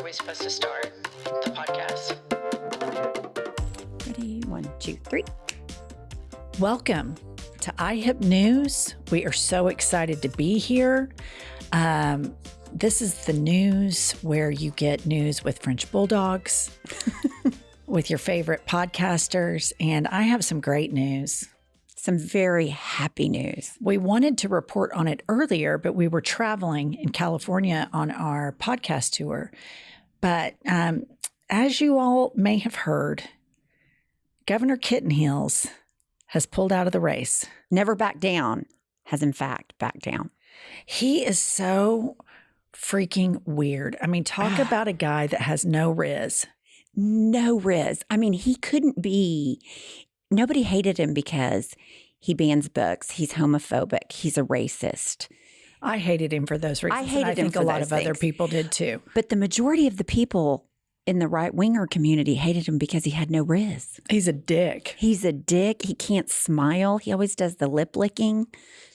Are we supposed to start the podcast? Ready? 1, 2, 3. Welcome to IHIP News. We are so excited to be here. This is the news where you get news with French bulldogs, with your favorite podcasters, and I have some great news. Some very happy news. We wanted to report on it earlier, but we were traveling in California on our podcast tour. But as you all may have heard, Governor Kitten Heels has pulled out of the race. Never backed down, has in fact backed down. He is so freaking weird. I mean, talk about a guy that has no riz. No riz. I mean, he couldn't be. Nobody hated him because he bans books. He's homophobic. He's a racist. I hated him for those reasons. I hated and I think him for a lot those of other things. people did too. But the majority of the people in the right-winger community hated him because he had no riz. He's a dick. He's a dick. He can't smile. He always does the lip licking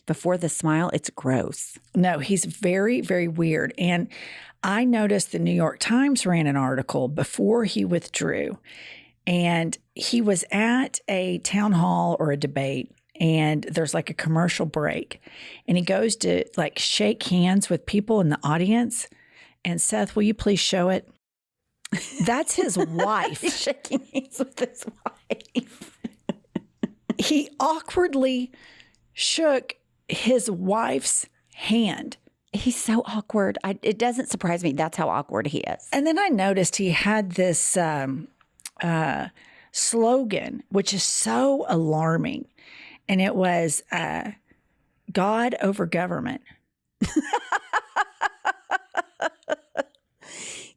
before the smile. It's gross. No, he's very, very weird. And I noticed the New York Times ran an article before he withdrew. And he was at a town hall or a debate, and there's like a commercial break. And he goes to like shake hands with people in the audience. And Seth, will you please show it? That's his wife. He's shaking hands with his wife. He awkwardly shook his wife's hand. He's so awkward. It doesn't surprise me. That's how awkward he is. And then I noticed he had this slogan, which is so alarming. And it was God over government.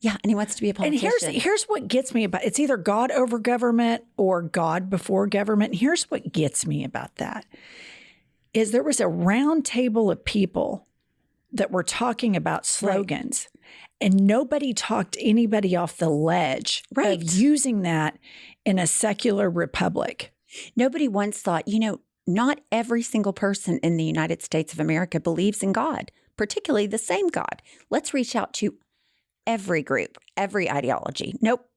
Yeah, and he wants to be a politician. And here's what gets me about it's either God over government or God before government. And here's what gets me about that is there was a round table of people that were talking about slogans, right. And nobody talked anybody off the ledge right. of using that in a secular republic. Nobody once thought, not every single person in the United States of America believes in God, particularly the same God. Let's reach out to every group, every ideology. Nope.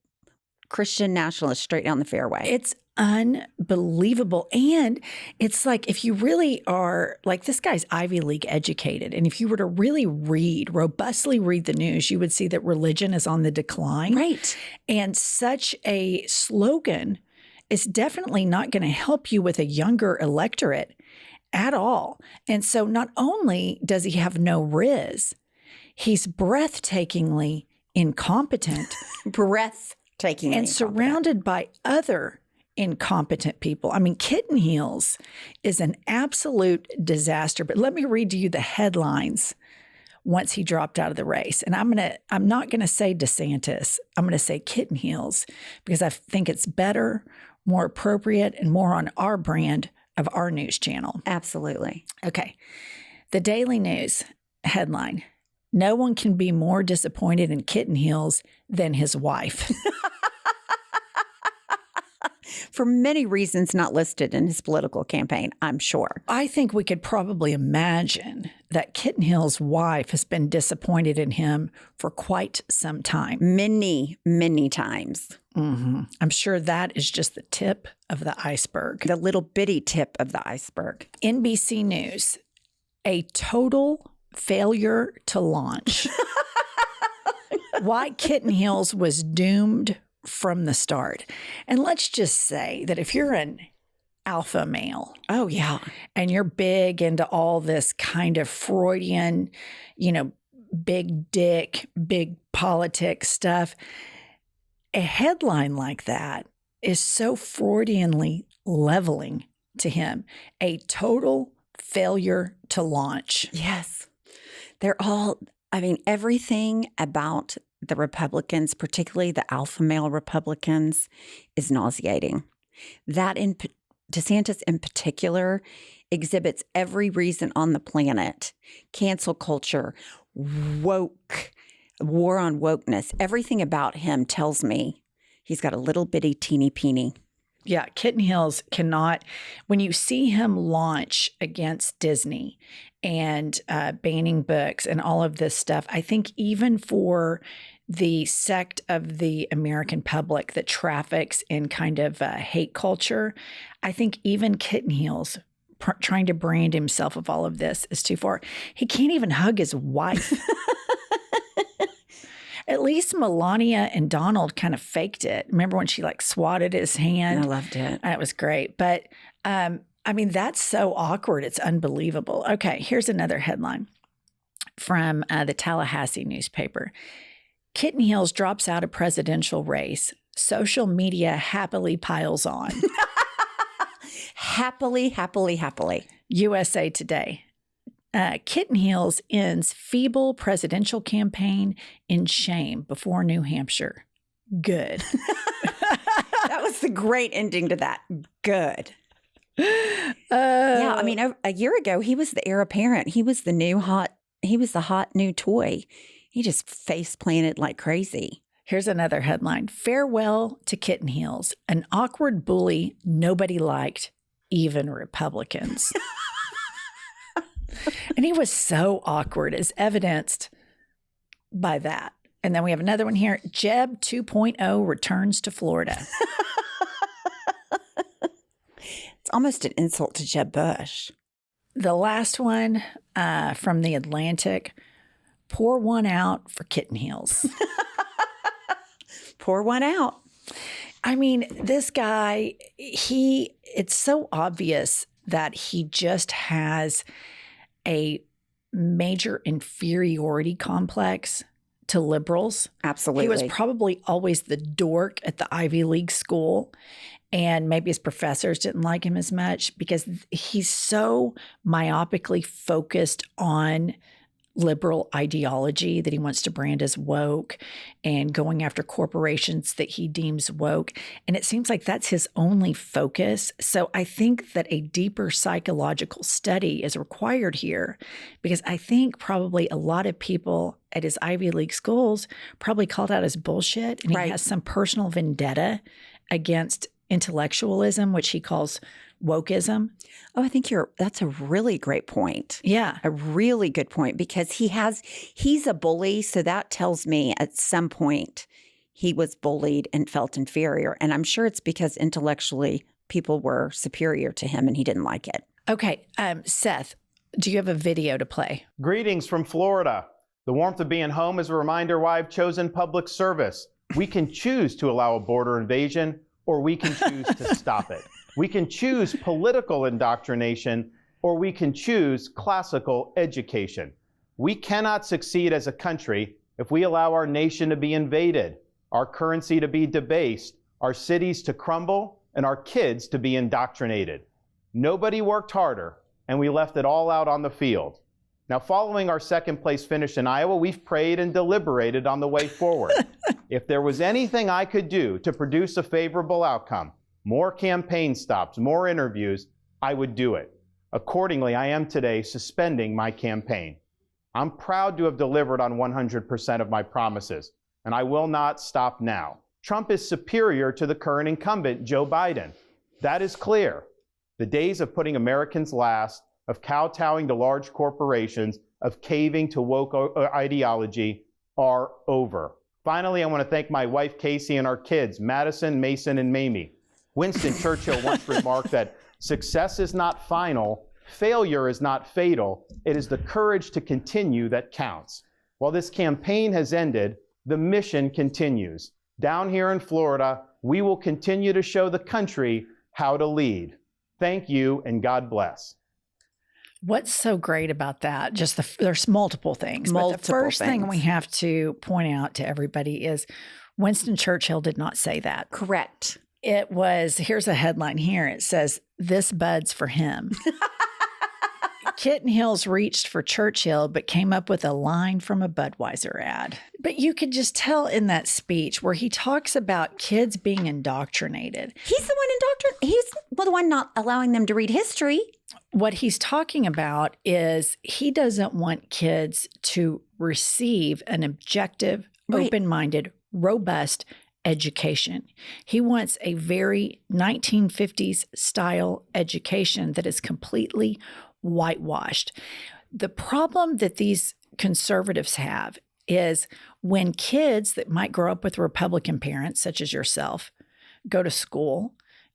Christian nationalist straight down the fairway. It's unbelievable. And it's like, if you really are like, this guy's Ivy League educated. And if you were to really robustly read the news, you would see that religion is on the decline. Right. And such a slogan is definitely not going to help you with a younger electorate at all. And so not only does he have no riz, he's breathtakingly incompetent. Breathtakingly and surrounded by other incompetent people. I mean, Kitten Heels is an absolute disaster. But let me read to you the headlines once he dropped out of the race. And I'm not going to say DeSantis. I'm going to say Kitten Heels because I think it's better, more appropriate, and more on our brand of our news channel. Absolutely. Okay. The Daily News headline: no one can be more disappointed in Kitten Heels than his wife. For many reasons not listed in his political campaign, I'm sure. I think we could probably imagine that Kitten Heels' wife has been disappointed in him for quite some time. Many, many times. Mm-hmm. I'm sure that is just the tip of the iceberg. The little bitty tip of the iceberg. NBC News: a total failure to launch. Why Kitten Heels was doomed from the start. And let's just say that if you're an alpha male, oh yeah, and you're big into all this kind of Freudian, big dick, big politics stuff, a headline like that is so Freudianly leveling to him. A total failure to launch. Yes. Everything about the Republicans, particularly the alpha male Republicans, is nauseating. That DeSantis in particular exhibits every reason on the planet. Cancel culture, woke, war on wokeness. Everything about him tells me he's got a little bitty teeny peeny Yeah, Kitten Heels cannot, when you see him launch against Disney and banning books and all of this stuff, I think even for the sect of the American public that traffics in kind of hate culture, I think even Kitten Heels trying to brand himself of all of this is too far. He can't even hug his wife. At least Melania and Donald kind of faked it. Remember when she like swatted his hand? I loved it. It was great. But I mean, that's so awkward. It's unbelievable. Okay, here's another headline from the Tallahassee newspaper. Kitten Heels drops out of presidential race. Social media happily piles on. Happily. USA Today. Kitten Heels ends feeble presidential campaign in shame before New Hampshire. Good. That was the great ending to that. Good. Yeah, I mean, a year ago, he was the heir apparent. He was the hot new toy. He just face planted like crazy. Here's another headline. Farewell to Kitten Heels, an awkward bully nobody liked, even Republicans. And he was so awkward, as evidenced by that. And then we have another one here. Jeb 2.0 returns to Florida. It's almost an insult to Jeb Bush. The last one from The Atlantic. Pour one out for Kitten Heels. Pour one out. I mean, this guy, it's so obvious that he just has a major inferiority complex to liberals. Absolutely. He was probably always the dork at the Ivy League school, and maybe his professors didn't like him as much because he's so myopically focused on liberal ideology that he wants to brand as woke and going after corporations that he deems woke. And it seems like that's his only focus. So I think that a deeper psychological study is required here because I think probably a lot of people at his Ivy League schools probably called out his bullshit, and he has some personal vendetta against intellectualism, which he calls wokeism. Oh, I think that's a really great point. Yeah. A really good point because he's a bully. So that tells me at some point he was bullied and felt inferior. And I'm sure it's because intellectually people were superior to him and he didn't like it. Okay. Seth, do you have a video to play? Greetings from Florida. The warmth of being home is a reminder why I've chosen public service. We can choose to allow a border invasion, or we can choose to stop it. We can choose political indoctrination, or we can choose classical education. We cannot succeed as a country if we allow our nation to be invaded, our currency to be debased, our cities to crumble, and our kids to be indoctrinated. Nobody worked harder, and we left it all out on the field. Now, following our second place finish in Iowa, we've prayed and deliberated on the way forward. If there was anything I could do to produce a favorable outcome, more campaign stops, more interviews, I would do it. Accordingly, I am today suspending my campaign. I'm proud to have delivered on 100% of my promises, and I will not stop now. Trump is superior to the current incumbent, Joe Biden. That is clear. The days of putting Americans last, of kowtowing to large corporations, of caving to woke ideology are over. Finally, I want to thank my wife, Casey, and our kids, Madison, Mason, and Mamie. Winston Churchill once remarked that success is not final, failure is not fatal, it is the courage to continue that counts. While this campaign has ended, the mission continues. Down here in Florida, we will continue to show the country how to lead. Thank you, and God bless. What's so great about that? There's multiple things. But the first thing we have to point out to everybody is Winston Churchill did not say that. Correct. It was, here's a headline here. It says, "This bud's for him." Kitten Heels reached for Churchill, but came up with a line from a Budweiser ad. But you could just tell in that speech where he talks about kids being indoctrinated. He's the one not allowing them to read history. What he's talking about is he doesn't want kids to receive an objective, open-minded, robust, education. He wants a very 1950s style education that is completely whitewashed. The problem that these conservatives have is when kids that might grow up with Republican parents, such as yourself, go to school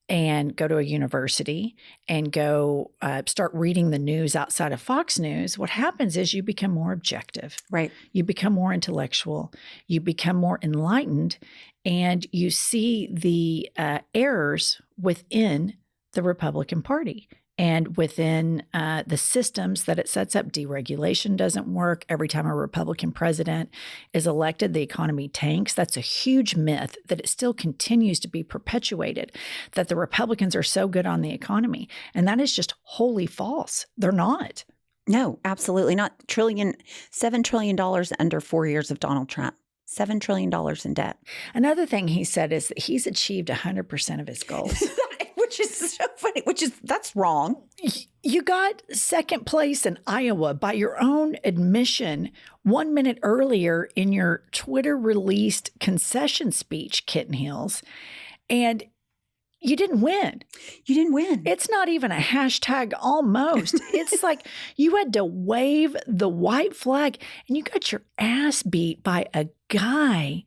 and go to a university and go start reading the news outside of Fox News, what happens is you become more objective. Right. You become more intellectual. You become more enlightened, and you see the errors within the Republican Party and within the systems that it sets up. Deregulation doesn't work. Every time a Republican president is elected, the economy tanks. That's a huge myth that it still continues to be perpetuated, that the Republicans are so good on the economy. And that is just wholly false. They're not. No, absolutely not. $7 trillion under 4 years of Donald Trump. $7 trillion in debt. Another thing he said is that he's achieved 100% of his goals. Which is so funny, that's wrong. You got second place in Iowa by your own admission 1 minute earlier in your Twitter released concession speech, Kitten Heels, and you didn't win. You didn't win. It's not even a hashtag almost. It's like you had to wave the white flag and you got your ass beat by a guy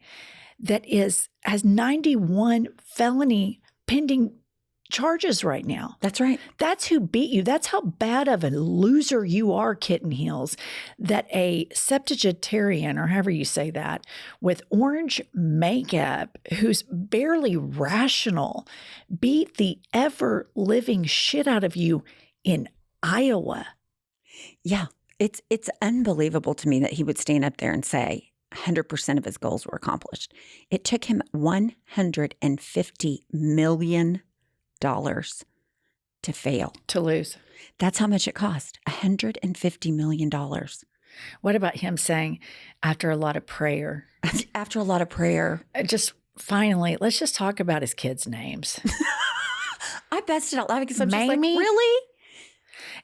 that has 91 felony pending charges right now. That's right. That's who beat you. That's how bad of a loser you are, Kitten Heels, that a septuagenarian, or however you say that, with orange makeup, who's barely rational, beat the ever-living shit out of you in Iowa. Yeah. It's unbelievable to me that he would stand up there and say 100% of his goals were accomplished. It took him $150 million to fail. To lose. That's how much it cost. $150 million. What about him saying, after a lot of prayer? After a lot of prayer. Just finally, let's just talk about his kids' names. I busted out laughing because I'm Mamie? just like, really?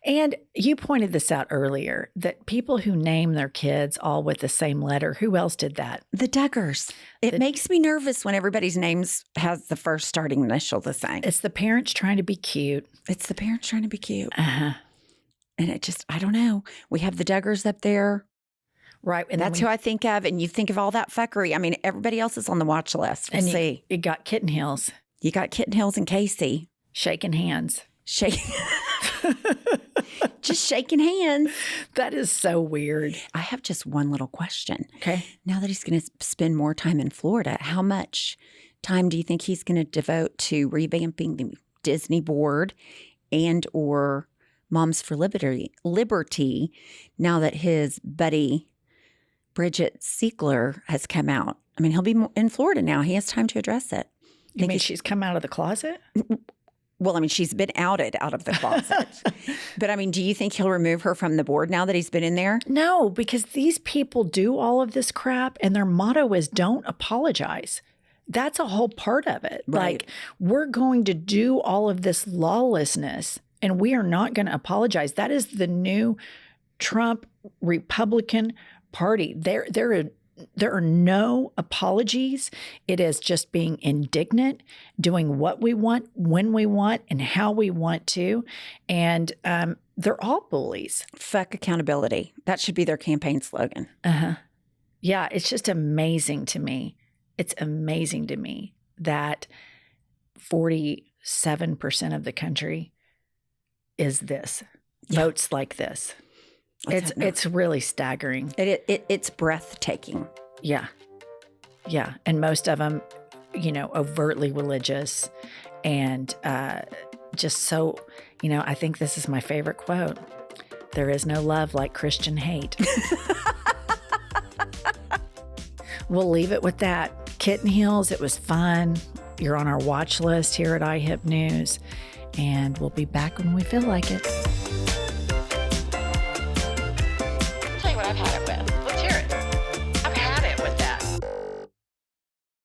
And you pointed this out earlier, that people who name their kids all with the same letter, who else did that? The Duggars. It makes me nervous when everybody's names has the first starting initial the same. It's the parents trying to be cute. It's the parents trying to be cute. Uh-huh. And it just, I don't know. We have the Duggars up there. Right. And that's who I think of. And you think of all that fuckery. I mean, everybody else is on the watch list. We'll see. You got Kitten Heels. You got Kitten Heels and Casey. Shaking hands. Just shaking hands. That is so weird. I have just one little question. Okay. Now that he's going to spend more time in Florida, how much time do you think he's going to devote to revamping the Disney board and or Moms for Liberty now that his buddy Bridget Siegler has come out? I mean, he'll be in Florida now. He has time to address it. You mean she's come out of the closet? Well, I mean, she's been outed out of the closet. But I mean, do you think he'll remove her from the board now that he's been in there? No, because these people do all of this crap and their motto is don't apologize. That's a whole part of it. Right. Like, we're going to do all of this lawlessness and we are not going to apologize. That is the new Trump Republican Party. There are no apologies. It is just being indignant, doing what we want, when we want, and how we want to. And they're all bullies. Fuck accountability. That should be their campaign slogan. Uh-huh. Yeah, it's just amazing to me. It's amazing to me that 47% of the country is this, votes like this. It's really staggering. It's breathtaking. Yeah. Yeah. And most of them, overtly religious and just so, I think this is my favorite quote. There is no love like Christian hate. We'll leave it with that. Kitten Heels, it was fun. You're on our watch list here at IHIP News, and we'll be back when we feel like it. I'll tell you what I've had it with.